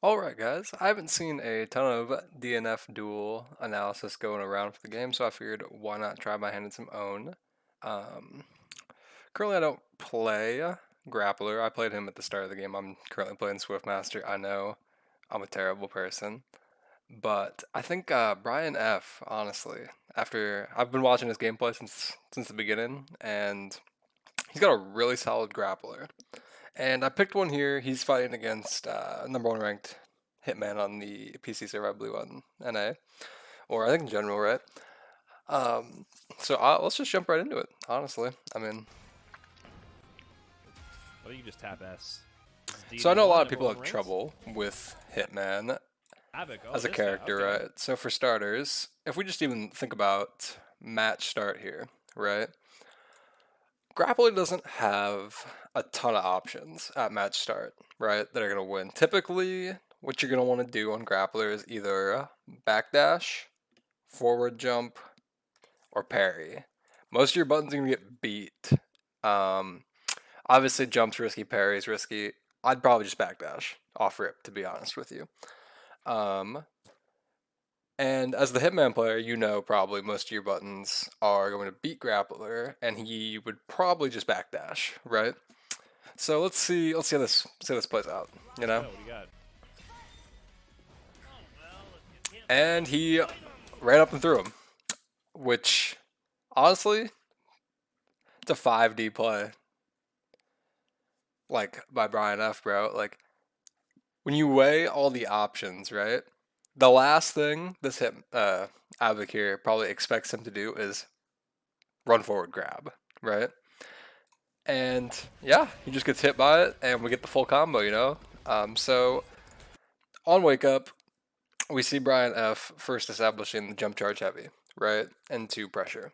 Alright guys, I haven't seen a ton of DNF duel analysis going around for the game, so I figured why not try my hand in some own. Um, Currently I don't play Grappler. I played him at the start of the game. I'm currently playing Swiftmaster. I know I'm a terrible person, but I think Brian F, honestly, after I've been watching his gameplay since the beginning, and he's got a really solid Grappler. And I picked one here. He's fighting against number one ranked Hitman on the PC server, I believe, on NA, or I think in general, right? Um, so let's just jump right into it. Honestly, I mean, Well, you can just tap S. This is so I know a DD1, lot of number people one have ranked. trouble with Hitman Abbock. Oh, as a this guy. character, Okay. right? So for starters, if we just even think about match start here, right? Grappler doesn't have a ton of options at match start, right? That are going to win. Typically, what you're going to want to do on Grappler is either backdash, forward jump, or parry. Most of your buttons are going to get beat. Um, Obviously, jump's risky, parry's risky. I'd probably just backdash off rip, to be honest with you. Um, and as the Hitman player, you know probably most of your buttons are going to beat Grappler, and he would probably just backdash, right? So let's see how this plays out, you know? What do you got? And he ran up and threw him, which honestly, it's a 5D play. Like by Brian F, bro. Like when you weigh all the options, right? The last thing this Abbock here probably expects him to do is run forward grab, right? And yeah, he just gets hit by it, and we get the full combo, you know? So on wake up, we see Brian F first establishing the jump charge heavy, right? Into pressure.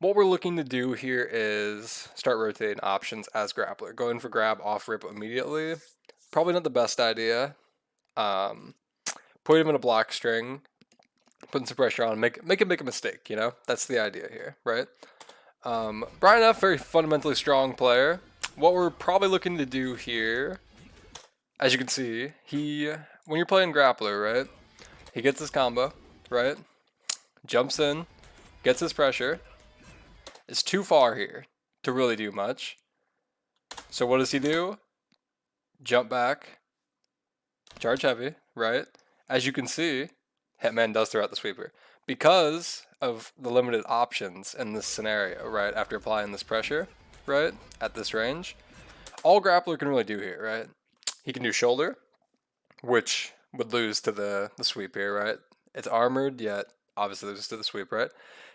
What we're looking to do here is start rotating options as Grappler. Going for grab off rip immediately. Probably not the best idea. Put him in a block string, putting some pressure on, make him make a mistake, you know? That's the idea here, right? Brian F, very fundamentally strong player. What we're probably looking to do here, as you can see, when you're playing Grappler, right? He gets his combo, right? Jumps in, gets his pressure. Is too far here to really do much. So what does he do? Jump back, charge heavy, right? As you can see, Hitman does throw out the sweeper. Because of the limited options in this scenario, right? After applying this pressure, right? At this range, all Grappler can really do here, right? He can do shoulder, which would lose to the sweep here, right? It's armored, yet obviously loses to the sweep, right?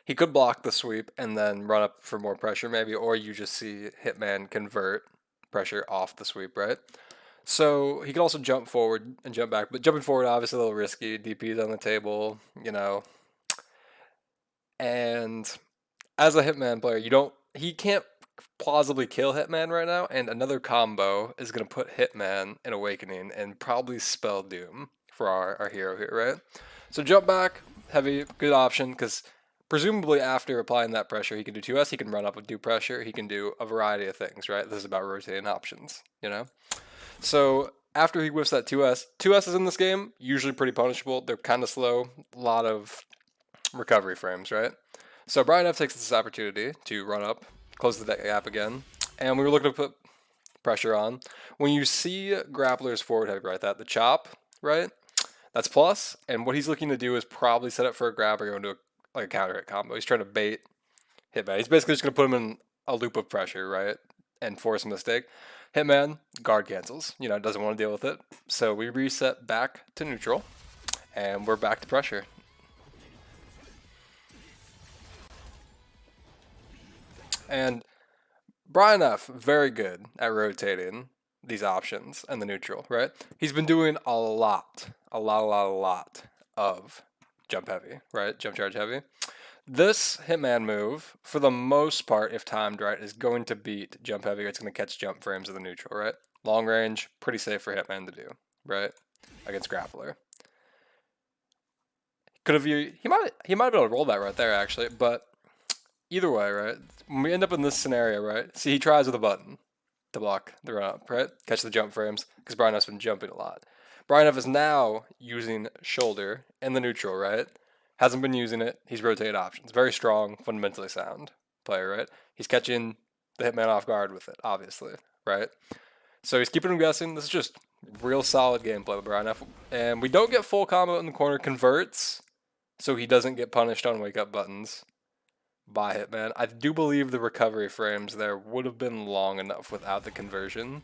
He could block the sweep and then run up for more pressure, maybe, or you just see Hitman convert pressure off the sweep, right? So he can also jump forward and jump back, but jumping forward obviously a little risky. DP's on the table, you know. And as a Hitman player, he can't plausibly kill Hitman right now, and another combo is going to put Hitman in Awakening and probably spell Doom for our hero here, right? So jump back, heavy, good option, because presumably after applying that pressure, he can do 2S, he can run up and do pressure, he can do a variety of things, right? This is about rotating options, you know? So after he whiffs that 2S, 2S's in this game, usually pretty punishable. They're kind of slow, a lot of recovery frames, right? So Brian F takes this opportunity to run up, close the gap again, and we were looking to put pressure on. When you see Grappler's forward heavy, right, the chop, right, that's plus, and what he's looking to do is probably set up for a grab or go into a counter hit combo. He's trying to bait Hitman. He's basically just going to put him in a loop of pressure, right, and force a mistake. Hitman, guard cancels, doesn't want to deal with it. So we reset back to neutral, and we're back to pressure. And Brian F, very good at rotating these options and the neutral, right? He's been doing a lot of jump heavy, right? Jump charge heavy. This Hitman move, for the most part, if timed right, is going to beat jump heavy. It's going to catch jump frames of the neutral, right? Long range, pretty safe for Hitman to do, right? Against Grappler. He might be able to roll that right there actually, but either way, right? When we end up in this scenario, right? See, he tries with a button to block the run up, right? Catch the jump frames, because Brian has been jumping a lot. Brian F is now using shoulder in the neutral, right? Hasn't been using it. He's rotated options. Very strong, fundamentally sound player, right? He's catching the Hitman off guard with it, obviously, right? So he's keeping him guessing. This is just real solid gameplay with Brian F. And we don't get full combo in the corner. Converts, so he doesn't get punished on wake up buttons by Hitman. I do believe the recovery frames there would have been long enough without the conversion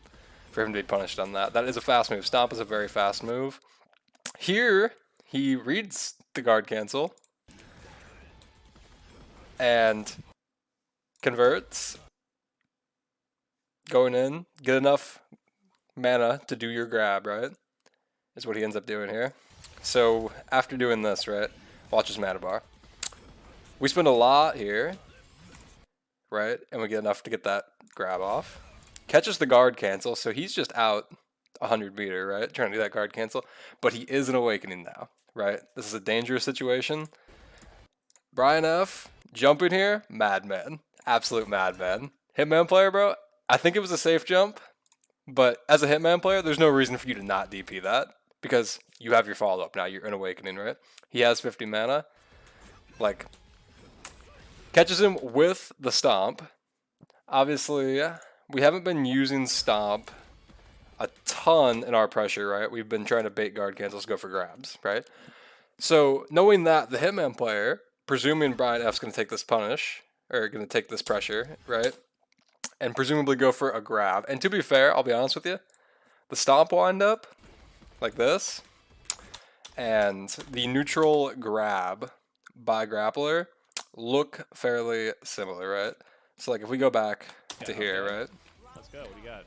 for him to be punished on that. That is a fast move. Stomp is a very fast move. Here, he reads the guard cancel and converts. Going in, get enough mana to do your grab, right? Is what he ends up doing here. So after doing this, right, watch his mana bar. We spend a lot here, right? And we get enough to get that grab off. Catches the guard cancel, so he's just out 100 meter, right? Trying to do that guard cancel. But he is an awakening now, right? This is a dangerous situation. Brian F, jumping here, madman. Absolute madman. Hitman player, bro, I think it was a safe jump. But as a Hitman player, there's no reason for you to not DP that. Because you have your follow-up now. You're an awakening, right? He has 50 mana. Like, catches him with the stomp. Obviously, we haven't been using stomp a ton in our pressure, right? We've been trying to bait guard cancels, go for grabs, right? So knowing that, the Hitman player, presuming Brian F's going to take this punish, or going to take this pressure, right? And presumably go for a grab. And to be fair, I'll be honest with you, the stomp wind up like this, and the neutral grab by Grappler look fairly similar, right? So like if we go back to here, right? Let's go. What do you got?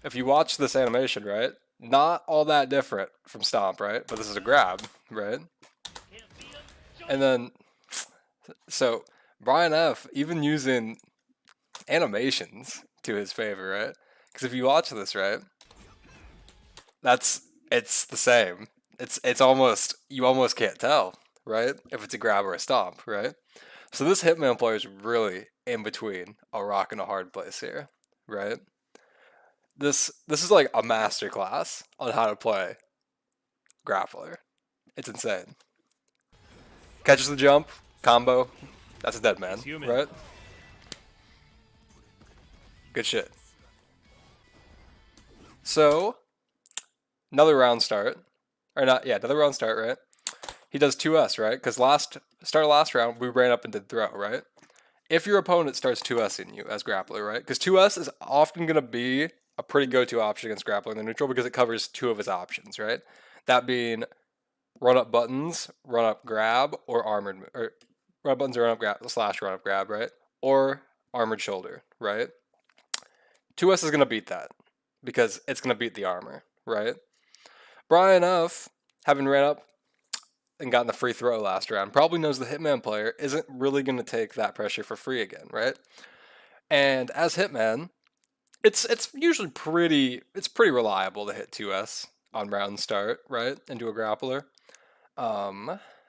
If you watch this animation, right? Not all that different from stomp, right? But this is a grab, right? And then, so Brian F, even using animations to his favor, right? Because if you watch this, right, it's the same. It's almost, you almost can't tell, right? If it's a grab or a stomp, right? So this Hitman player is really in between a rock and a hard place here, right? This is like a master class on how to play Grappler. It's insane. Catches the jump, combo, that's a dead man, right? Good shit. So, another round start. Or not, yeah, another round start, right? He does 2S, right? Because start of last round, we ran up and did throw, right? If your opponent starts 2S'ing you as Grappler, right? Because 2S is often going to be a pretty go-to option against Grappler in the neutral because it covers 2 of his options, right? That being run up buttons, run up grab, or armored, or run up buttons or run up grab / run up grab, right? Or armored shoulder, right? 2S is going to beat that because it's going to beat the armor, right? Brian F, having ran up and gotten the free throw last round, probably knows the Hitman player isn't really going to take that pressure for free again, right? And as Hitman, it's usually pretty reliable to hit 2S on round start, right? Into a Grappler.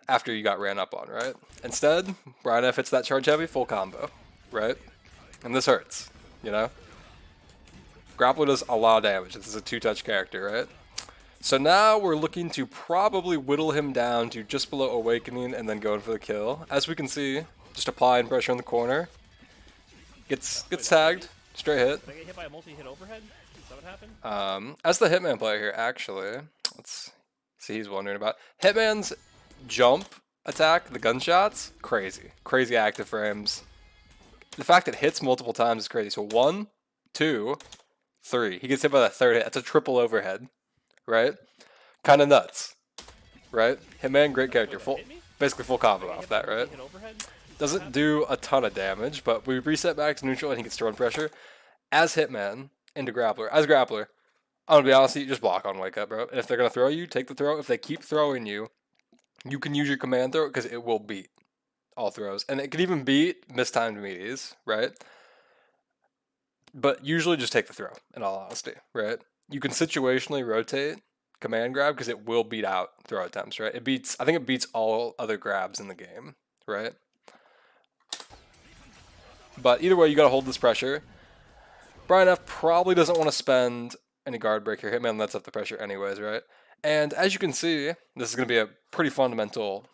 After you got ran up on, right? Instead, Brian F hits that charge heavy full combo, right? And this hurts, you know? Grappler does a lot of damage. This is a 2-touch character, right? So now we're looking to probably whittle him down to just below Awakening and then going for the kill. As we can see, just applying pressure in the corner. Gets tagged, straight hit. Did I get hit by a multi-hit overhead? Is that what happened? As the Hitman player here, actually, let's see, he's wondering about Hitman's jump attack, the gunshots, crazy active frames. The fact that it hits multiple times is crazy. So 1, 2, 3. He gets hit by that third hit. That's a triple overhead, right? Kind of nuts, right? Hitman, great character. Basically full combo off that, right? Doesn't do a ton of damage, but we reset back to neutral and he gets to run pressure. As Hitman, into Grappler. As Grappler, I'm going to be honest with you, just block on wake up, bro. And if they're going to throw you, take the throw. If they keep throwing you, you can use your command throw because it will beat all throws. And it could even beat mistimed meaties, right? But usually just take the throw, in all honesty, right? You can situationally rotate command grab because it will beat out throw attempts, right? I think it beats all other grabs in the game, right? But either way, you got to hold this pressure. Brian F probably doesn't want to spend any guard break here. Hitman lets up the pressure anyways, right? And as you can see, this is going to be a pretty fundamental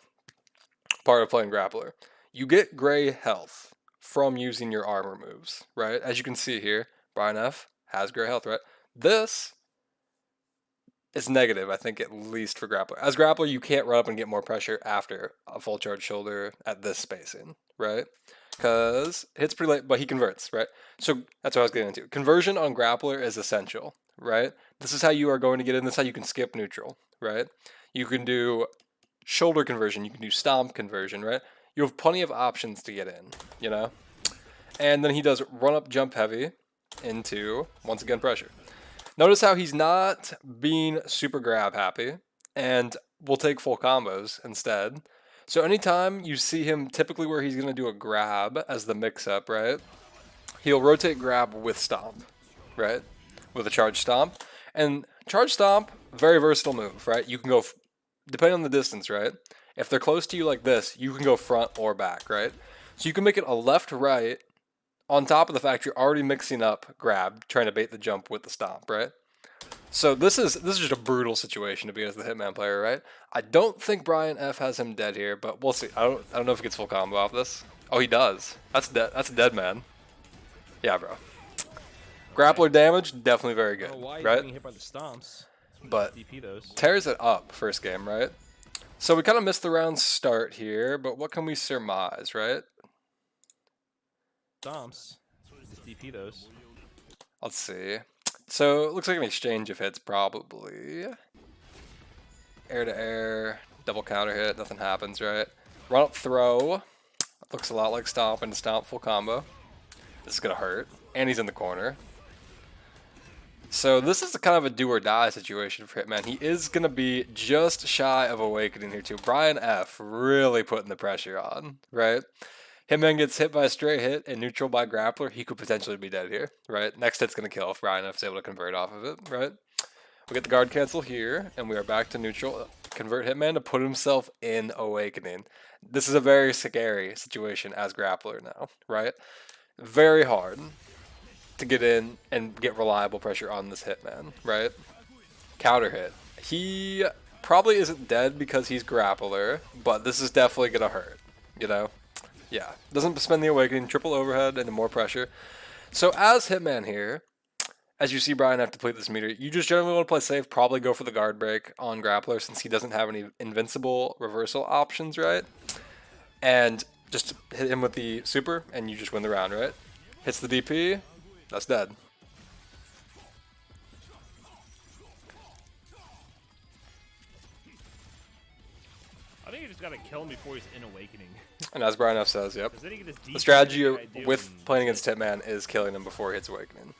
part of playing Grappler. You get gray health from using your armor moves, right? As you can see here, Brian F has gray health, right? This is negative, I think, at least for Grappler. As Grappler, you can't run up and get more pressure after a full charge shoulder at this spacing, right? Because it hits pretty late, but he converts, right? So that's what I was getting into. Conversion on Grappler is essential, right? This is how you are going to get in. This is how you can skip neutral, right? You can do shoulder conversion. You can do stomp conversion, right? You have plenty of options to get in, you know? And then he does run up jump heavy into, once again, pressure. Notice how he's not being super grab happy and will take full combos instead. So anytime you see him, typically where he's going to do a grab as the mix-up, right? He'll rotate grab with stomp, right? With a charge stomp. And charge stomp, very versatile move, right? You can go, depending on the distance, right? If they're close to you like this, you can go front or back, right? So you can make it a left-right on top of the fact you're already mixing up grab, trying to bait the jump with the stomp, right? So this is just a brutal situation to be as the Hitman player, right? I don't think Brian F has him dead here, but we'll see. I don't know if he gets full combo off this. Oh, he does. That's dead. That's a dead man. Yeah, bro. Grappler damage, definitely very good, why right? Getting hit by the stomps. But DP those. tears it up first game, right? So we kind of missed the round start here, but what can we surmise, right? Stomps. Just DP those. Let's see. So it looks like an exchange of hits, probably. Air to air, double counter hit, nothing happens, right? Run up throw. Looks a lot like stomp and stomp full combo. This is going to hurt. And he's in the corner. So this is kind of a do or die situation for Hitman. He is going to be just shy of awakening here too. Brian F really putting the pressure on, right? Hitman gets hit by a straight hit and neutral by Grappler. He could potentially be dead here, right? Next hit's going to kill if Brian F is able to convert off of it, right? We get the guard cancel here, and we are back to neutral. Convert Hitman to put himself in awakening. This is a very scary situation as Grappler now, right? Very hard to get in and get reliable pressure on this Hitman, right? Counter hit. He probably isn't dead because he's Grappler, but this is definitely going to hurt, you know? Yeah, doesn't spend the awakening, triple overhead into more pressure. So as Hitman here, as you see Brian have to play this meter, you just generally want to play safe, probably go for the guard break on Grappler since he doesn't have any invincible reversal options, right? And just hit him with the super and you just win the round, right? Hits the DP, that's dead. I think you just gotta kill him before he's in awakening. And as Brian F says, yep. Then he can just The strategy with playing against Hitman is killing him before he hits awakening.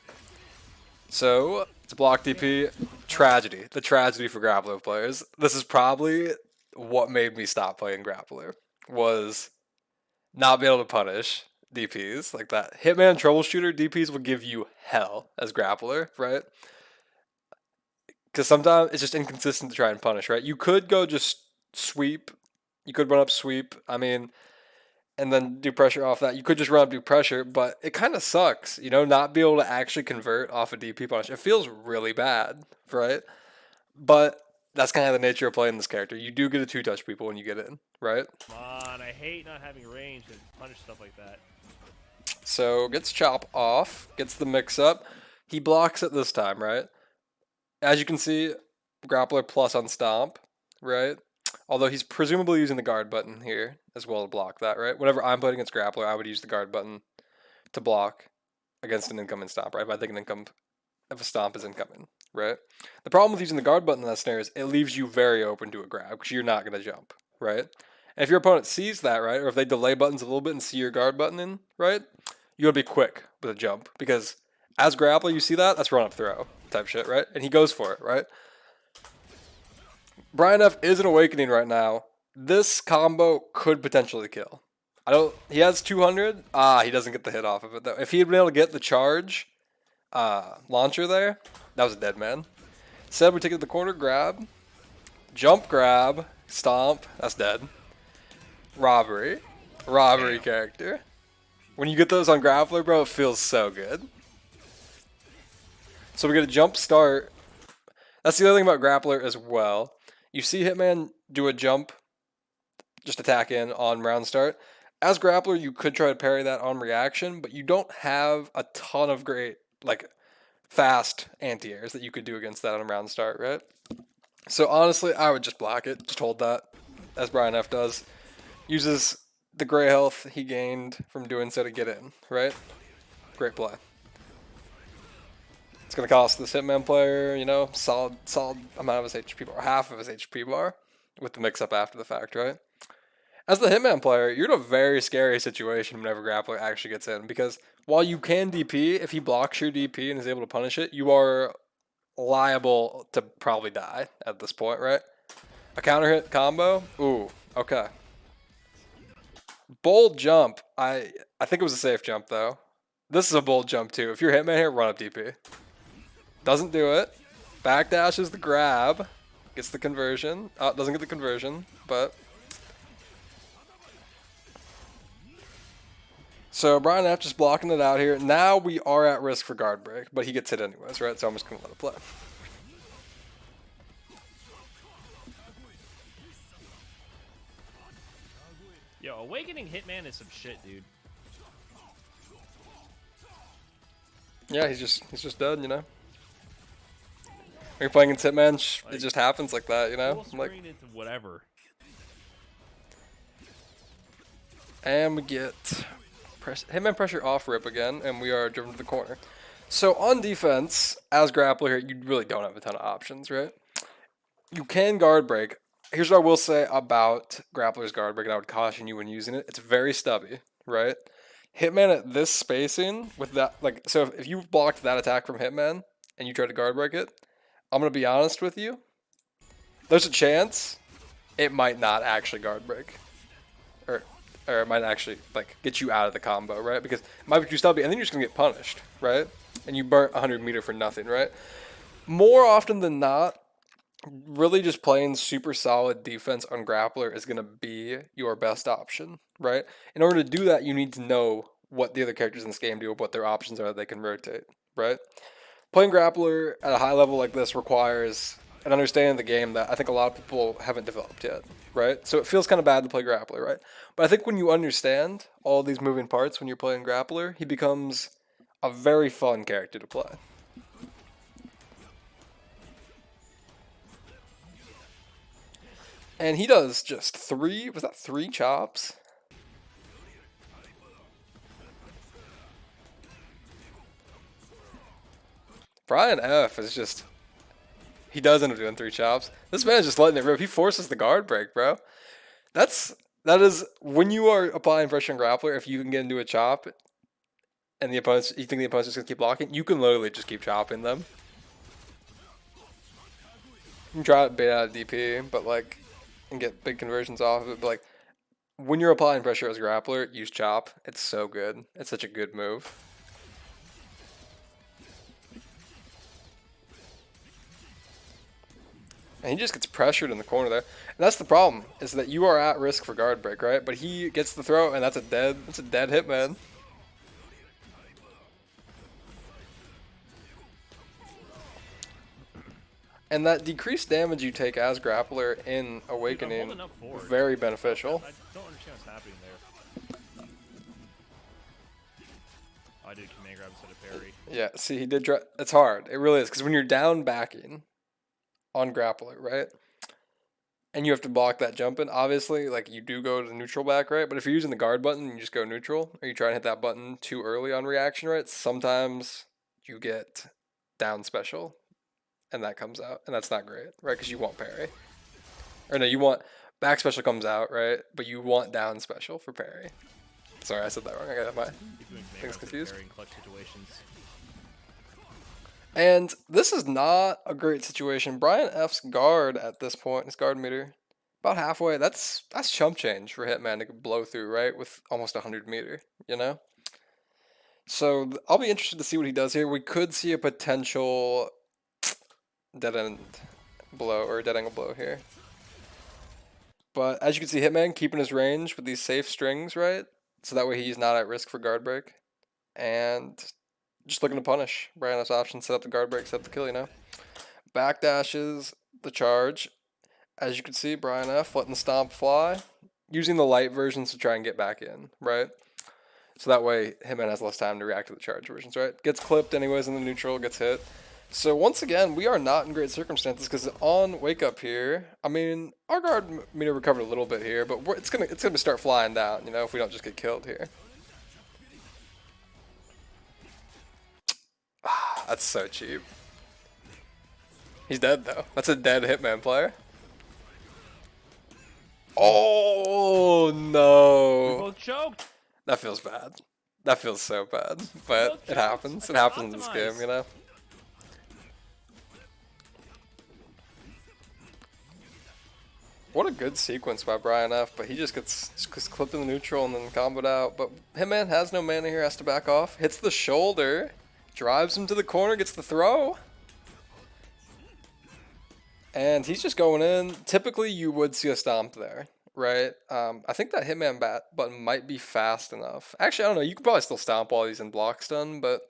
So, it's block DP, tragedy. The tragedy for Grappler players. This is probably what made me stop playing Grappler, was not be able to punish DPs like that. Hitman troubleshooter DPs will give you hell as Grappler, right? Because sometimes it's just inconsistent to try and punish, right? You could go just sweep. You could run up sweep. I mean, and then do pressure off that. You could just run up do pressure, but it kind of sucks, you know, not be able to actually convert off a DP punish. It feels really bad, right? But that's kind of the nature of playing this character. You do get a two-touch people when you get in, right? Come on, I hate not having range to punish stuff like that. So gets chop off, gets the mix up. He blocks it this time, right? As you can see, Grappler plus on stomp, right? Although he's presumably using the guard button here as well to block that, right? Whenever I'm playing against Grappler, I would use the guard button to block against an incoming stomp, right? If I think if a stomp is incoming, right? The problem with using the guard button in that scenario is it leaves you very open to a grab because you're not going to jump, right? And if your opponent sees that, right, or if they delay buttons a little bit and see your guard button in, right, you got to be quick with a jump because as Grappler, you see that? That's run up throw type shit, right? And he goes for it, right? Brian F is an awakening right now. This combo could potentially kill. He has 200. He doesn't get the hit off of it though. If he had been able to get the charge launcher there, that was a dead man. Said we take it to the corner, grab, jump grab, stomp, that's dead. Robbery character. When you get those on Grappler, bro, it feels so good. So we get a jump start. That's the other thing about Grappler as well. You see Hitman do a jump, just attack in on round start. As Grappler, you could try to parry that on reaction, but you don't have a ton of great, like, fast anti-airs that you could do against that on round start, right? So honestly, I would just block it, just hold that, as Brian F does. Uses the gray health he gained from doing so to get in, right? Great play. It's going to cost this Hitman player, you know, solid amount of his HP bar, half of his HP bar, with the mix-up after the fact, right? As the Hitman player, you're in a very scary situation whenever Grappler actually gets in, because while you can DP, if he blocks your DP and is able to punish it, you are liable to probably die at this point, right? A counter hit combo? Ooh, okay. Bold jump. I think it was a safe jump, though. This is a bold jump, too. If you're Hitman here, run up DP. Doesn't do it. Backdashes the grab. Gets the conversion. Doesn't get the conversion, but... So Brian F just blocking it out here. Now we are at risk for guard break, but he gets hit anyways, right? So I'm just going to let it play. Yo, Awakening Hitman is some shit, dude. Yeah, he's just dead, you know? When you're playing against Hitman, it just happens like that, you know? Like, into whatever. and we get Hitman pressure off rip again, and we are driven to the corner. So on defense, as Grappler here, you really don't have a ton of options, right? You can guard break. Here's what I will say about Grappler's guard break, and I would caution you when using it. It's very stubby, right? Hitman at this spacing with that, like, so if you blocked that attack from Hitman and you tried to guard break it, I'm going to be honest with you. There's a chance it might not actually guard break. Or it might actually, like, get you out of the combo, right? Because it might be too stubby, and then you're just going to get punished, right? And you burnt 100 meter for nothing, right? More often than not, really just playing super solid defense on Grappler is going to be your best option, right? In order to do that, you need to know what the other characters in this game do, what their options are that they can rotate, right? Playing Grappler at a high level like this requires an understanding of the game that I think a lot of people haven't developed yet, right? So it feels kind of bad to play Grappler, right? But I think when you understand all these moving parts when you're playing Grappler, he becomes a very fun character to play. And he does just three chops? Brian F is just, he does end up doing 3 chops. This man's just letting it rip. He forces the guard break, bro. That is, when you are applying pressure on Grappler, if you can get into a chop and you think the opponent's just going to keep blocking, you can literally just keep chopping them. You can try to bait out a DP, but like, and get big conversions off of it, but like, when you're applying pressure as a Grappler, use chop. It's so good. It's such a good move. And he just gets pressured in the corner there. And that's the problem, is that you are at risk for guard break, right? But he gets the throw, and that's a dead Hitman. And that decreased damage you take as Grappler in Awakening, very beneficial. I don't understand what's happening there. I did command grab instead of parry. Yeah, see, he did try. It's hard. It really is, because when you're down backing on Grappler, right? And you have to block that jump in, obviously, like, you do go to neutral back, right? But if you're using the guard button and you just go neutral, or you try and hit that button too early on reaction, right? Sometimes you get down special, and that comes out, and that's not great, right? Because you want parry. Or no, you want back special comes out, right? But you want down special for parry. Sorry, I said that wrong. I got my things confused. And this is not a great situation. Brian F's guard at this point, his guard meter, about halfway. That's chump change for Hitman to blow through, right? With almost 100 meter, you know? So I'll be interested to see what he does here. We could see a potential dead end blow, or dead angle blow here. But as you can see, Hitman keeping his range with these safe strings, right? So that way he's not at risk for guard break. And just looking to punish. Brian F's option, set up the guard break, set up the kill, you know? Backdashes the charge. As you can see, Brian F letting the stomp fly, using the light versions to try and get back in, right? So that way, Hitman has less time to react to the charge versions, right? Gets clipped anyways in the neutral, gets hit. So once again, we are not in great circumstances because on wake up here, I mean, our guard may have recovered a little bit here, but it's gonna start flying down, you know, if we don't just get killed here. That's so cheap. He's dead though. That's a dead Hitman player. Oh We no! both choked. That feels bad. That feels so bad, but it happens. It happens in this game, you know. What a good sequence by Brian F, but he just gets clipped in the neutral and then comboed out. But Hitman has no mana here, has to back off. Hits the shoulder, drives him to the corner, gets the throw. And he's just going in. Typically, you would see a stomp there, right? I think that Hitman button might be fast enough. Actually, I don't know. You could probably still stomp while he's in block stun, but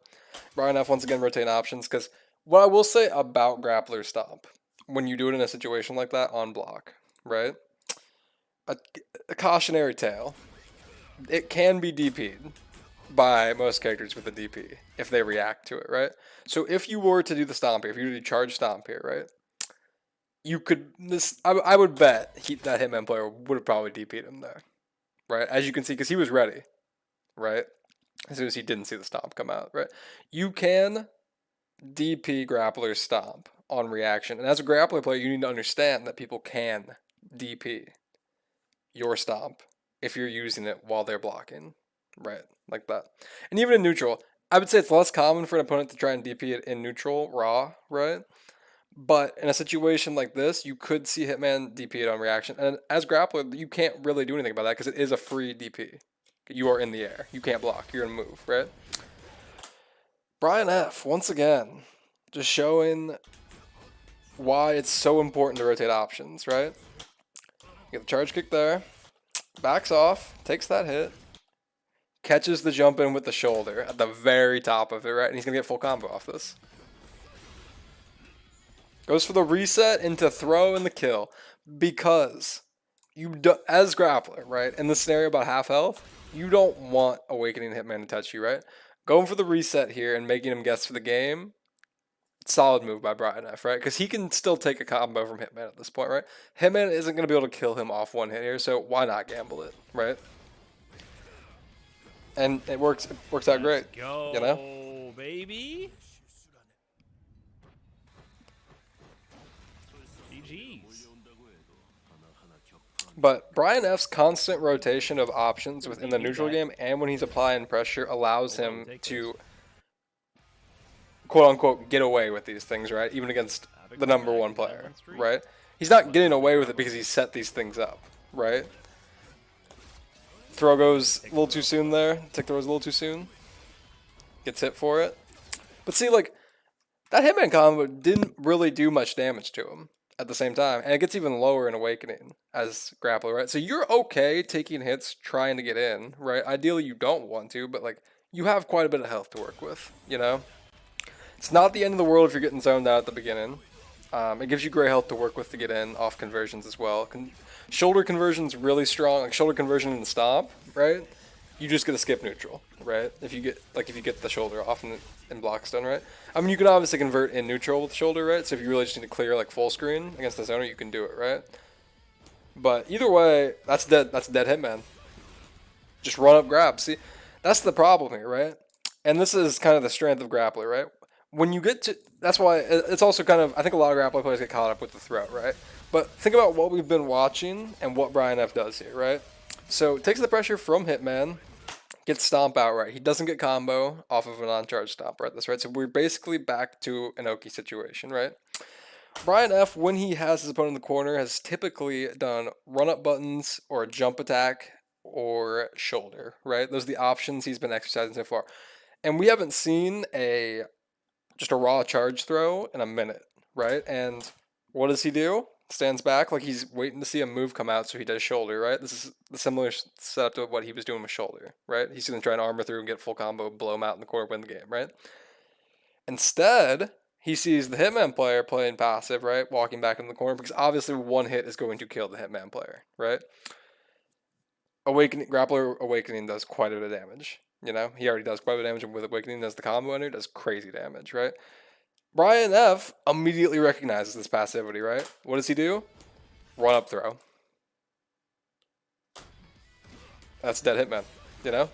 Brian F once again rotating options. Because what I will say about Grappler stomp, when you do it in a situation like that on block, right? A cautionary tale. It can be DP'd by most characters with a DP if they react to it, right? So if you were to do the stomp here, if you were to charge stomp here, right? You could I would bet that Hitman player would have probably DP'd him there, right? As you can see, because he was ready, right? As soon as he didn't see the stomp come out, right? You can DP Grappler stomp on reaction, and as a Grappler player, you need to understand that people can DP your stomp if you're using it while they're blocking, right? Like that. And even in neutral, I would say it's less common for an opponent to try and DP it in neutral raw, right? But in a situation like this, you could see Hitman DP it on reaction. And as Grappler, you can't really do anything about that because it is a free DP. You are in the air. You can't block. You're in move, right? Brian F, once again, just showing why it's so important to rotate options, right? Get the charge kick there. Backs off. Takes that hit. Catches the jump in with the shoulder at the very top of it, right? And he's going to get full combo off this. Goes for the reset into throw and the kill. Because as Grappler, right, in the scenario about half health, you don't want Awakening Hitman to touch you, right? Going for the reset here and making him guess for the game. Solid move by Brian F, right? Because he can still take a combo from Hitman at this point, right? Hitman isn't going to be able to kill him off one hit here, so why not gamble it, right? And it works out great, Go, you know? baby. GG's. But Brian F's constant rotation of options within the neutral game and when he's applying pressure allows him to quote-unquote get away with these things, right? Even against the number one player, right? He's not getting away with it because he set these things up, right? Throw goes a little too soon there. Tick throws a little too soon. Gets hit for it. But see, like, that Hitman combo didn't really do much damage to him at the same time. And it gets even lower in Awakening as Grappler, right? So you're okay taking hits, trying to get in, right? Ideally, you don't want to, but, like, you have quite a bit of health to work with, you know? It's not the end of the world if you're getting zoned out at the beginning. It gives you great health to work with to get in off conversions as well. Shoulder conversion's really strong, like shoulder conversion and stomp, right? You just get to skip neutral, right? If you get the shoulder off in block stun, right? I mean, you can obviously convert in neutral with shoulder, right? So if you really just need to clear like full screen against the zoner, you can do it, right? But either way, that's dead. That's a dead Hitman. Just run up, grab. See, that's the problem here, right? And this is kind of the strength of Grappler, right? When you get to, that's why it's also kind of, I think a lot of Grappler players get caught up with the throw, right? But think about what we've been watching and what Brian F does here, right? So takes the pressure from Hitman, gets stomp out, right? He doesn't get combo off of a non-charge stomp, right? That's right. So we're basically back to an Oki situation, right? Brian F, when he has his opponent in the corner, has typically done run-up buttons or a jump attack or shoulder, right? Those are the options he's been exercising so far. And we haven't seen just a raw charge throw in a minute, right? And what does he do? Stands back like he's waiting to see a move come out, so he does shoulder, right? This is the similar setup to what he was doing with shoulder, right? He's going to try and armor through and get full combo, blow him out in the corner, win the game, right? Instead, he sees the Hitman player playing passive, right? Walking back in the corner, because obviously one hit is going to kill the Hitman player, right? Grappler Awakening does quite a bit of damage. You know, he already does quite a bit of damage, and with Awakening as the combo ender, does crazy damage, right? Brian F immediately recognizes this passivity, right? What does he do? Run up throw. That's dead Hitman, you know?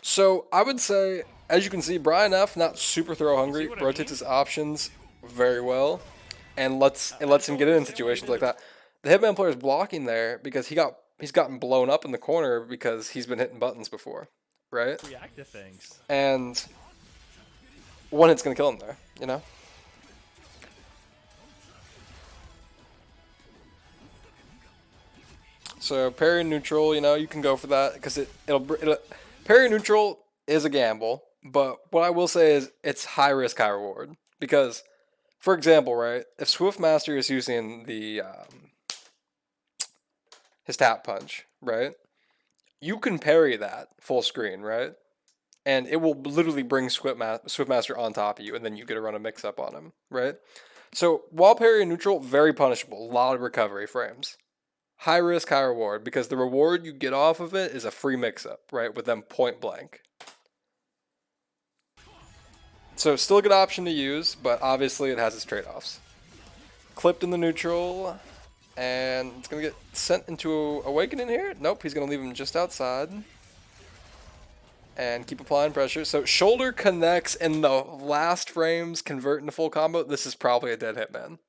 So I would say, as you can see, Brian F not super throw hungry, rotates his options very well, and it lets him get in situations like that. The Hitman player is blocking there because he's gotten blown up in the corner because he's been hitting buttons before, right? React to things. And one hit's gonna kill him there, you know? So parry neutral, you know, you can go for that because it'll parry neutral is a gamble, but what I will say is it's high risk, high reward. Because, for example, right, if Swiftmaster is using the his tap punch, right, you can parry that full screen, right, and it will literally bring Swiftmaster on top of you, and then you get to run a mix up on him, right. So while parry neutral, very punishable, a lot of recovery frames. High risk, high reward, because the reward you get off of it is a free mix-up, right, with them point blank. So still a good option to use, but obviously it has its trade-offs. Clipped in the neutral, and it's going to get sent into Awakening here. Nope, he's going to leave him just outside. And keep applying pressure. So shoulder connects in the last frames, convert into full combo. This is probably a dead Hitman.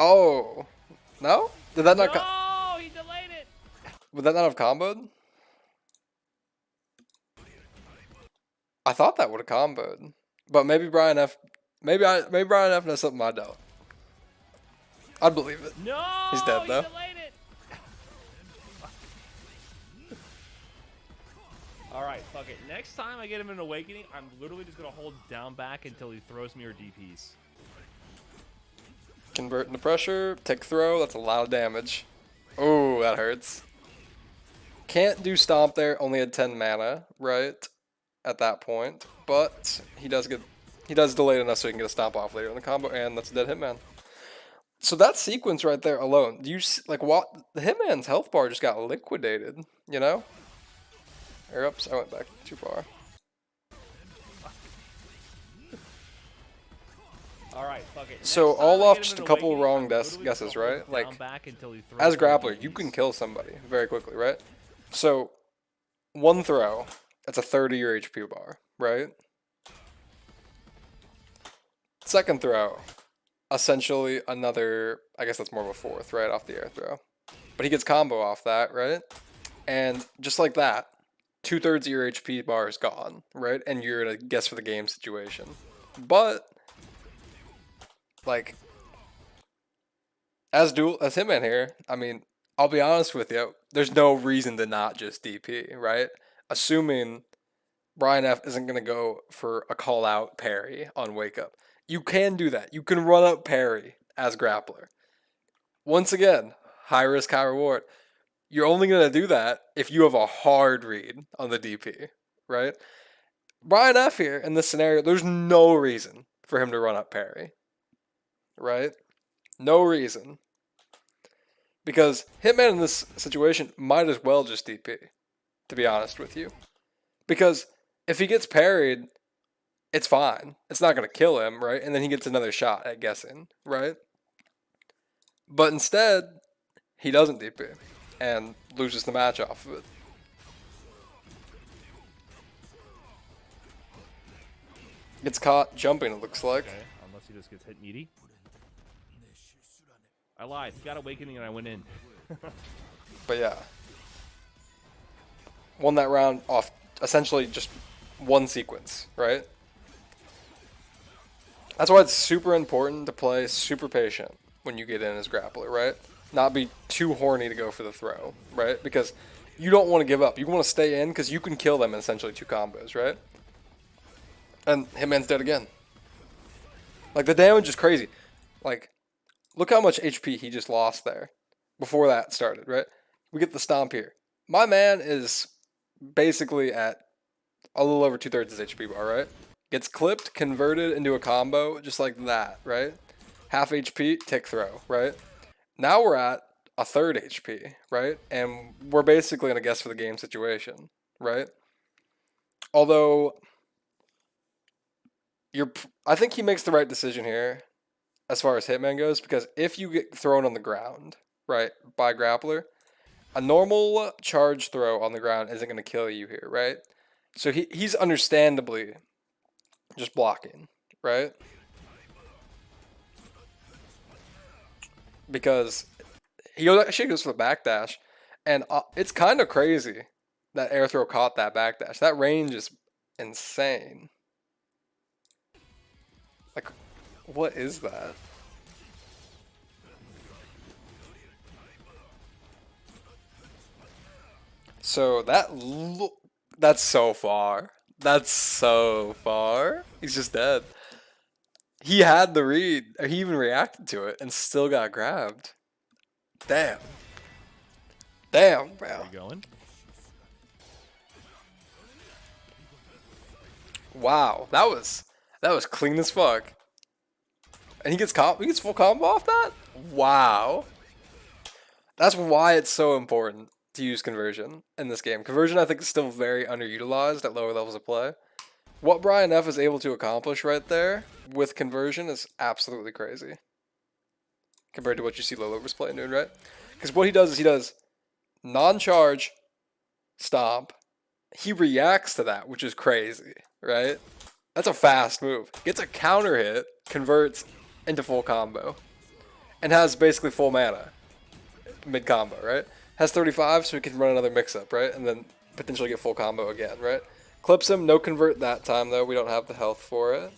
Oh, no? Did that not? No, he delayed it. Would that not have comboed? I thought that would have comboed, but maybe Brian F. Maybe Brian F knows something I don't. I'd believe it. No, he's dead though. He delayed it. All right, fuck it. Next time I get him in Awakening, I'm literally just gonna hold down back until he throws me or DPs. Convert into pressure, take throw, that's a lot of damage. Oh, that hurts. Can't do stomp there, only had 10 mana, right? At that point. But he does delay enough so he can get a stomp off later in the combo, and that's a dead Hitman. So that sequence right there alone, do you like what the Hitman's health bar just got liquidated, you know? Or oops, I went back too far. All right, fuck it. So all off just a couple wrong guesses, right? Like, as Grappler, you can kill somebody very quickly, right? So, one throw, that's a 30-year HP bar, right? Second throw, essentially another, I guess that's more of a fourth, right, off the air throw. But he gets combo off that, right? And just like that, 2/3 of your HP bar is gone, right? And you're in a guess for the game situation. But like, as Hitman here, I mean, I'll be honest with you, there's no reason to not just DP, right? Assuming Brian F isn't going to go for a call out parry on Wake Up. You can do that. You can run up parry as Grappler. Once again, high risk, high reward. You're only going to do that if you have a hard read on the DP, right? Brian F here, in this scenario, there's no reason for him to run up parry. Right? No reason. Because Hitman in this situation might as well just DP, to be honest with you. Because if he gets parried, it's fine. It's not going to kill him, right? And then he gets another shot at guessing, right? But instead, he doesn't DP and loses the match off of it. Gets caught jumping, it looks like. Okay, unless he just gets hit meaty. I lied. He got Awakening and I went in. But yeah. Won that round off essentially just one sequence, right? That's why it's super important to play super patient when you get in as Grappler, right? Not be too horny to go for the throw, right? Because you don't want to give up. You want to stay in because you can kill them in essentially 2 combos, right? And Hitman's dead again. Like, the damage is crazy. Like, look how much HP he just lost there before that started, right? We get the stomp here. My man is basically at A little over 2/3 his HP bar, right? Gets clipped, converted into a combo, just like that, right? Half HP, tick throw, right? Now we're at a third HP, right? And we're basically in a guess for the game situation, right? Although, I think he makes the right decision here as far as Hitman goes, because if you get thrown on the ground, right, by Grappler, a normal charge throw on the ground isn't going to kill you here, right? So he's understandably just blocking, right? Because actually goes for the backdash, and it's kind of crazy that air throw caught that backdash. That range is insane. Like, what is that? So that's so far. That's so far. He's just dead. He had the read, or he even reacted to it, and still got grabbed. Damn. Damn, bro. Where are you going? Wow, that was clean as fuck. And he gets full combo off that? Wow. That's why it's so important to use conversion in this game. Conversion, I think, is still very underutilized at lower levels of play. What Brian F is able to accomplish right there with conversion is absolutely crazy compared to what you see low levels playing doing, right? Because what he does is he does non-charge stomp. He reacts to that, which is crazy, right? That's a fast move. Gets a counter hit, converts into full combo, and has basically full mana mid combo, right? Has 35, so he can run another mix up, right? And then potentially get full combo again, right? Clips him, no convert that time though. We don't have the health for it.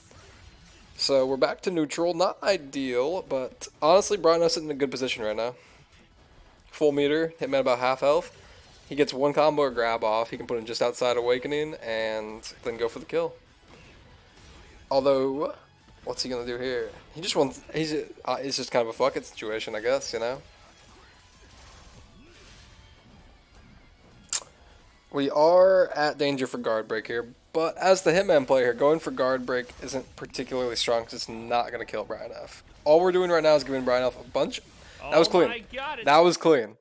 So we're back to neutral. Not ideal, but honestly, Brian F's in a good position right now. Full meter, Hitman about half health. He gets one combo or grab off. He can put him just outside Awakening and then go for the kill. Although, what's he gonna do here? He just wants. It's just kind of a fuck it situation, I guess. You know. We are at danger for guard break here, but as the Hitman player here, going for guard break isn't particularly strong because it's not going to kill Brian F. All we're doing right now is giving Brian F a bunch. That was clean. My God, that was clean.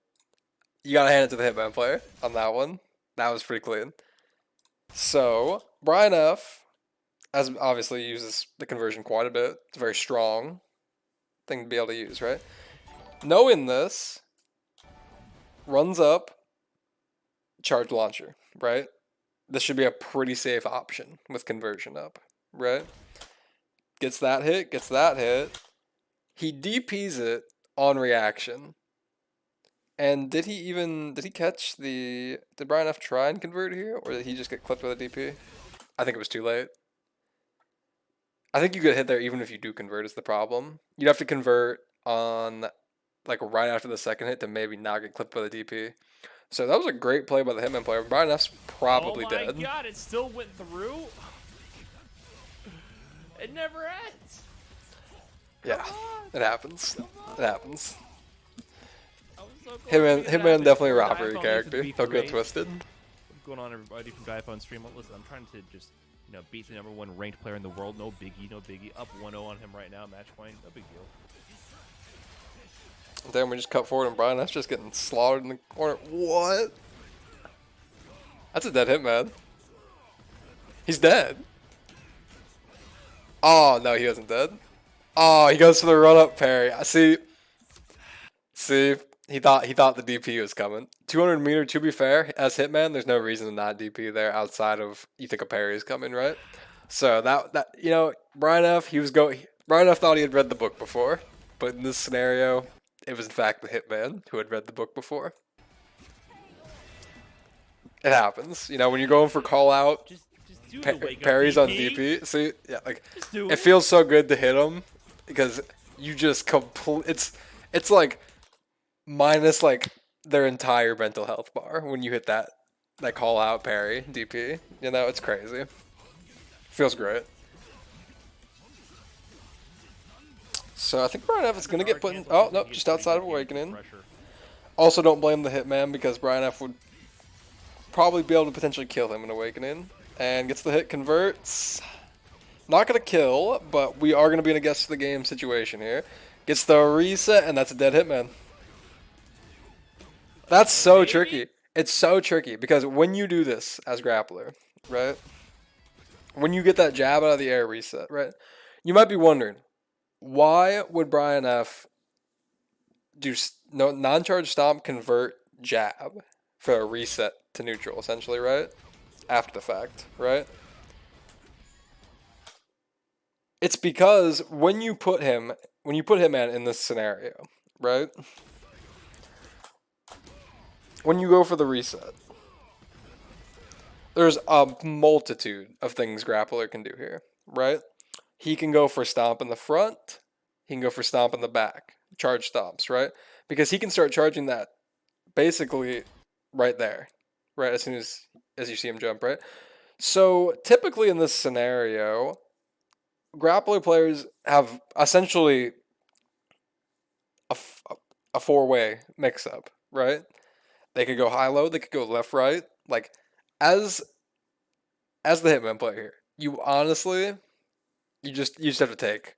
You got to hand it to the Hitman player on that one. That was pretty clean. So, Brian F, as obviously uses the conversion quite a bit. It's a very strong thing to be able to use, right? Knowing this, runs up, charge launcher, right? This should be a pretty safe option with conversion up, right? Gets that hit, gets that hit. He DPs it on reaction. And did he catch did Brian F try and convert here, or did he just get clipped with a DP? I think it was too late. I think you get hit there even if you do convert is the problem. You'd have to convert on, like, right after the second hit to maybe not get clipped by the DP. So that was a great play by the Hitman player. Brian F's probably dead. Oh my God, it still went through? It never ends. Yeah, it happens. It happens. So Hitman definitely a robbery character. Don't get twisted. What's going on, everybody from Guy Phone Stream? Listen, I'm trying to just, beat the #1 ranked player in the world. No biggie, no biggie. Up 1-0 on him right now, match point. No big deal. Then we just cut forward and Brian F's just getting slaughtered in the corner. What? That's a dead Hitman. He's dead. Oh, no, he wasn't dead. Oh, he goes for the run-up parry. See, he thought the DP was coming. 200 meter, to be fair, as Hitman, there's no reason to not DP there outside of you think a parry is coming, right? So Brian F, Brian F thought he had read the book before, but in this scenario, it was in fact the Hitman who had read the book before. It happens, when you're going for call out just do the wake up parries DP. on DP. See, yeah, like it it feels so good to hit him because you just it's like minus like their entire mental health bar when you hit that call out parry DP. It's crazy. Feels great. So I think Brian F is going to get put in... Oh, no, just outside of Awakening. Also, don't blame the Hitman because Brian F would probably be able to potentially kill him in Awakening. And gets the hit, converts. Not going to kill, but we are going to be in a guess of the game situation here. Gets the reset, and that's a dead Hitman. That's so tricky. It's so tricky, because when you do this as Grappler, right? When you get that jab out of the air reset, right? You might be wondering, why would Brian F do non-charge stomp, convert, jab for a reset to neutral, essentially, right? After the fact, right? It's because when you put Hitman in this scenario, right? When you go for the reset, there's a multitude of things Grappler can do here, right? He can go for stomp in the front. He can go for stomp in the back. Charge stomps, right? Because he can start charging that basically right there, right? As soon as you see him jump, right? So typically in this scenario, Grappler players have essentially a four-way mix-up, right? They could go high-low, they could go left-right. Like, as the Hitman player here, you honestly, you just have to take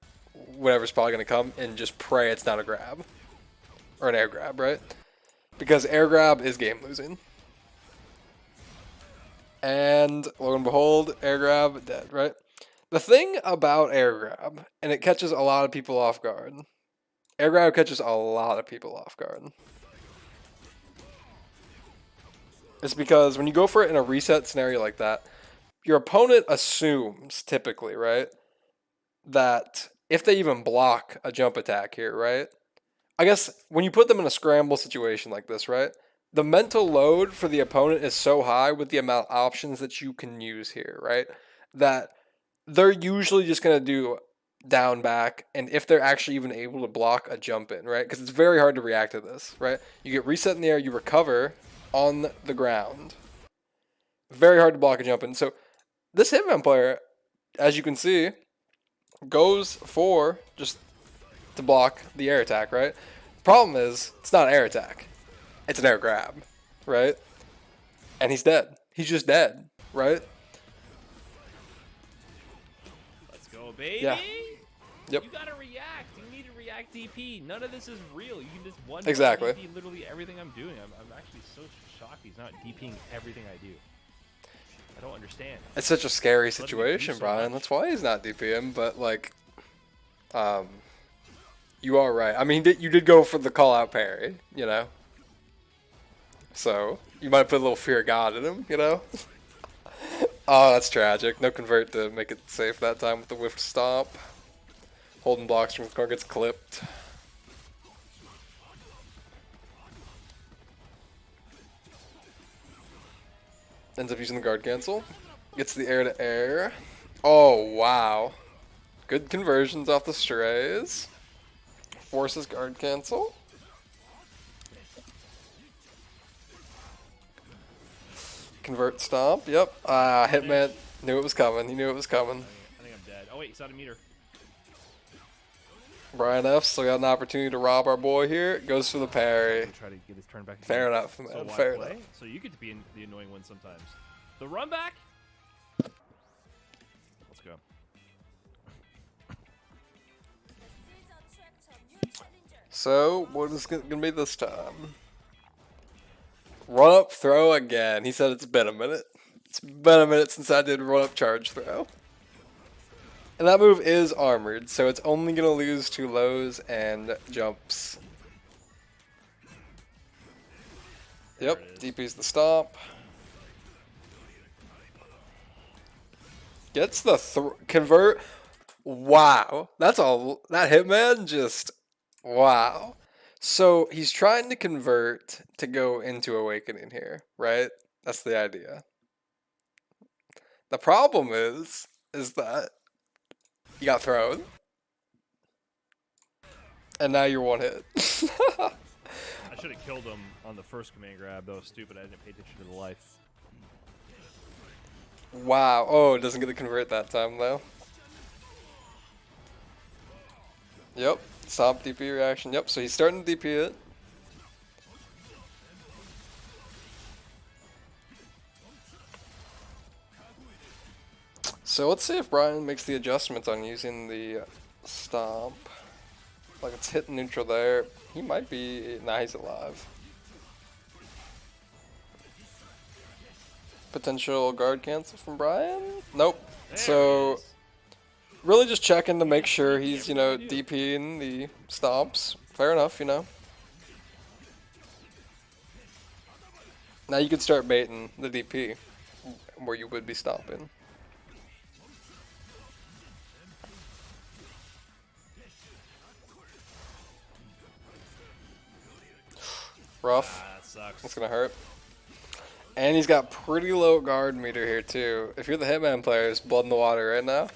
whatever's probably going to come and just pray it's not a grab. Or an air grab, right? Because air grab is game losing. And lo and behold, air grab, dead, right? The thing about air grab, and it catches a lot of people off guard. Air grab catches a lot of people off guard. It's because when you go for it in a reset scenario like that, your opponent assumes, typically, right, that if they even block a jump attack here, right? I guess when you put them in a scramble situation like this, right, the mental load for the opponent is so high with the amount of options that you can use here, right, that they're usually just going to do down back, and if they're actually even able to block a jump in, right, because it's very hard to react to this, right? You get reset in the air, you recover on the ground. Very hard to block a jump in. So this Hitman player, as you can see, goes for just to block the air attack, right? Problem is, it's not an air attack. It's an air grab, right? And he's dead. He's just dead, right? Let's go, baby. Yeah. Yep. You gotta react. You need to react DP. None of this is real. You can just one Exactly. DP literally everything I'm doing. I'm actually so shocked he's not DPing everything I do. I don't understand. It's such a scary situation, Brian. That's why he's not DPM, but like, you are right. I mean, you did go for the call-out parry, you know? So, you might put a little fear of God in him, you know? Oh, that's tragic. No convert to make it safe that time with the whiff stomp. Holding blocks from the corner gets clipped. Ends up using the guard cancel. Gets the air to air. Oh, wow. Good conversions off the strays. Forces guard cancel. Convert stomp. Yep. Hitman knew it was coming. He knew it was coming. I think I'm dead. Oh wait, he's out of meter. Brian F still got an opportunity to rob our boy here. Goes for the parry. Try to get his turn back. Fair enough, man. So Fair enough. So you get to be the annoying one sometimes. The run back. Let's go. So, what is it going to be this time? Run up throw again. He said it's been a minute. It's been a minute since I did run up charge throw. And that move is armored, so it's only going to lose to lows and jumps. Yep, DP's the stomp. Gets the convert. Wow. That's all. That Hitman just, wow. So he's trying to convert to go into Awakening here, right? That's the idea. The problem is that you got thrown. And now you're one hit. I should have killed him on the first command grab. That was stupid. I didn't pay attention to the life. Wow. Oh, it doesn't get the convert that time, though. Yep. Stop DP reaction. Yep, so he's starting to DP it. So let's see if Brian makes the adjustments on using the stomp. Like it's hitting neutral there. He might be. Nah, he's alive. Potential guard cancel from Brian? Nope. There So it is. really just checking to make sure he's, you know, DPing the stomps. Fair enough, you know. Now you could start baiting the DP where you would be stomping. Rough. That sucks. That's gonna hurt. And he's got pretty low guard meter here too. If you're the Hitman player, it's blood in the water right now.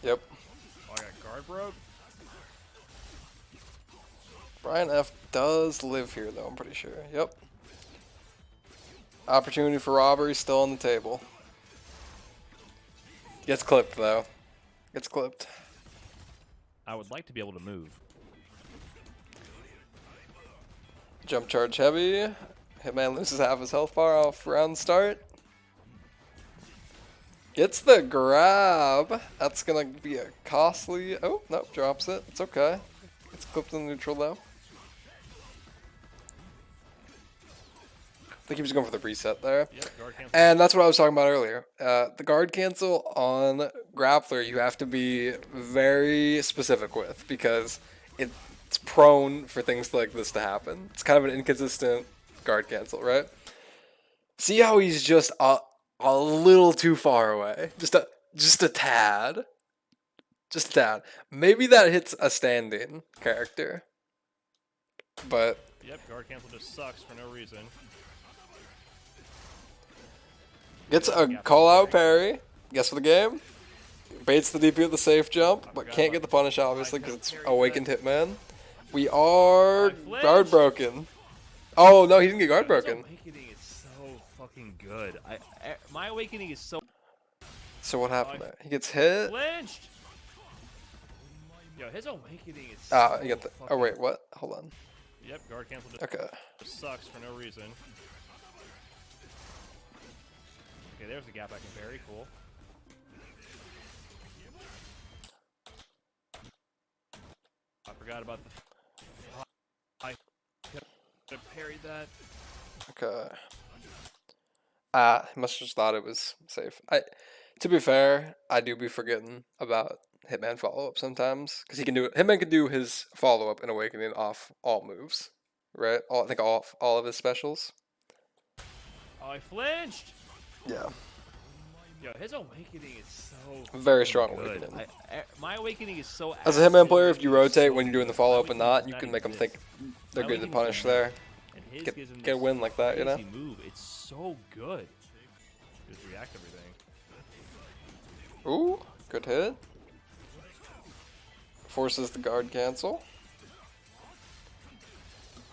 Yep. Oh, I got guard broke. Brian F does live here though, I'm pretty sure. Yep. Opportunity for robbery still on the table. Gets clipped though. Gets clipped. I would like to be able to move. Jump charge heavy. Hitman loses half his health bar off round start. Gets the grab. That's gonna be a costly. Oh, nope, drops it. It's okay. It's clipped in neutral though. I think he was going for the reset there. Yep, guard cancel. And that's what I was talking about earlier. The guard cancel on Grappler, you have to be very specific with because it's prone for things like this to happen. It's kind of an inconsistent guard cancel, right? See how he's just a little too far away, just a tad, just a tad. Maybe that hits a standing character, but Yep, guard cancel just sucks for no reason. gets a call out parry. Guess for the game. Baits the DP with the safe jump, but can't get the punish obviously because it's awakened Hitman. We are guard broken. Oh no, he didn't get guard broken. His awakening is so fucking good. My awakening is so So what happened there? He gets hit. flinched. Yo, his awakening is Ah, so you got the. Oh fucking- wait, what? Hold on. Yep, guard cancel just Okay. sucks for no reason. Okay, there's the gap I can parry. Cool. I forgot about the. I could have parried that. Okay. He must have just thought it was safe. To be fair, I do be forgetting about Hitman follow up sometimes because he can do it. Hitman can do his follow up and awakening off all moves, right? I think all of his specials. Oh, I flinched. Yeah. Yo, his awakening is so Very strong good. awakening. My awakening is so. As a Hitman acid, player, if you it's rotate so when you're doing the good. follow My up and awakening not, does you not can make them exist. think they're My good to awakening punish is there. And his Get- gives him get a this win like that, you know? crazy move. It's so good. Just react everything. Ooh, good hit. Forces the guard cancel.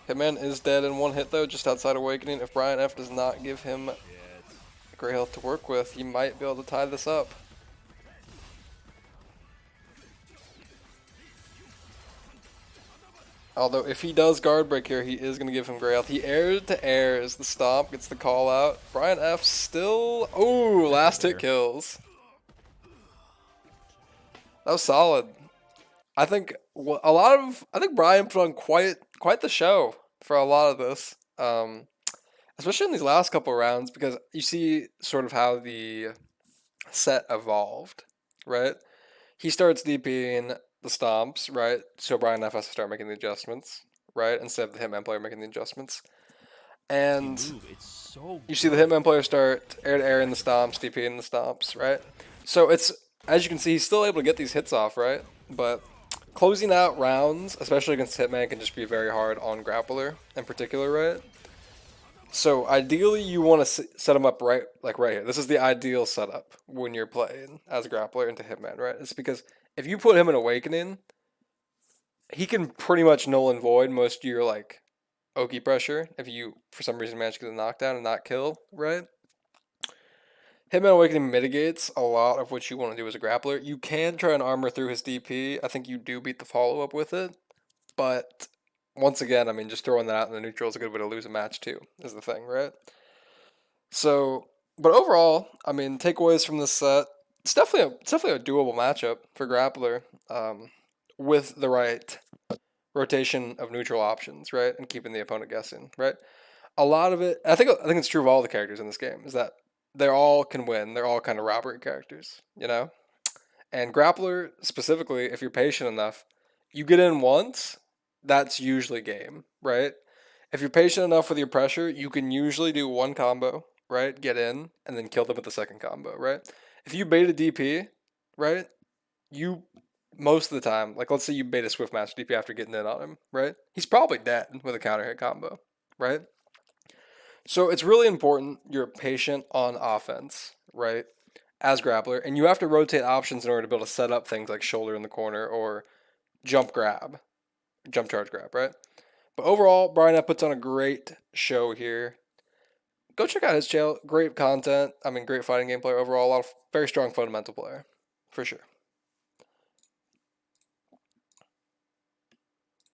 Hitman is dead in one hit though, just outside awakening. If Brian F does not give him Shit. great health to work with, he might be able to tie this up. Although if he does guard break here, he is going to give him gray health. He airs to airs the stomp, gets the call out. Brian F still. Oh, last hit kills. That was solid. I think I think Brian put on quite the show for a lot of this, especially in these last couple rounds because you see sort of how the set evolved, right? He starts DPing the stomps, right? So Brian F has to start making the adjustments, right? Instead of the Hitman player making the adjustments. And Move. It's so you see the Hitman player start air to air in the stomps, DPing the stomps, right? So it's, as you can see, he's still able to get these hits off, right? But closing out rounds, especially against Hitman, can just be very hard on Grappler in particular, right? So ideally, you want to set him up right here. This is the ideal setup when you're playing as a Grappler into Hitman, right? It's because if you put him in Awakening, he can pretty much null and void most of your like Oki pressure if you for some reason manage to get a knockdown and not kill, right? Hitman Awakening mitigates a lot of what you want to do as a Grappler. You can try and armor through his DP. I think you do beat the follow up with it, but once again, I mean, just throwing that out in the neutral is a good way to lose a match too, is the thing, right? So But overall, I mean, takeaways from this set, it's definitely a doable matchup for Grappler, with the right rotation of neutral options, right, and keeping the opponent guessing, right. A lot of it, I think it's true of all the characters in this game, is that they all can win. They're all kind of robbery characters, you know. And Grappler specifically, if you're patient enough, you get in once, that's usually game, right? If you're patient enough with your pressure, you can usually do one combo, right? Get in and then kill them with the second combo, right? If you bait a DP, right? You most of the time, like let's say you bait a Swift Match DP after getting in on him, right? He's probably dead with a counter hit combo, right? So it's really important you're patient on offense, right? As Grappler, and you have to rotate options in order to be able to set up things like shoulder in the corner or jump grab, jump charge grab, right? But overall, Brian F puts on a great show here. Go check out his channel. Great content. I mean, great fighting game player overall. A lot of very strong fundamental player, for sure.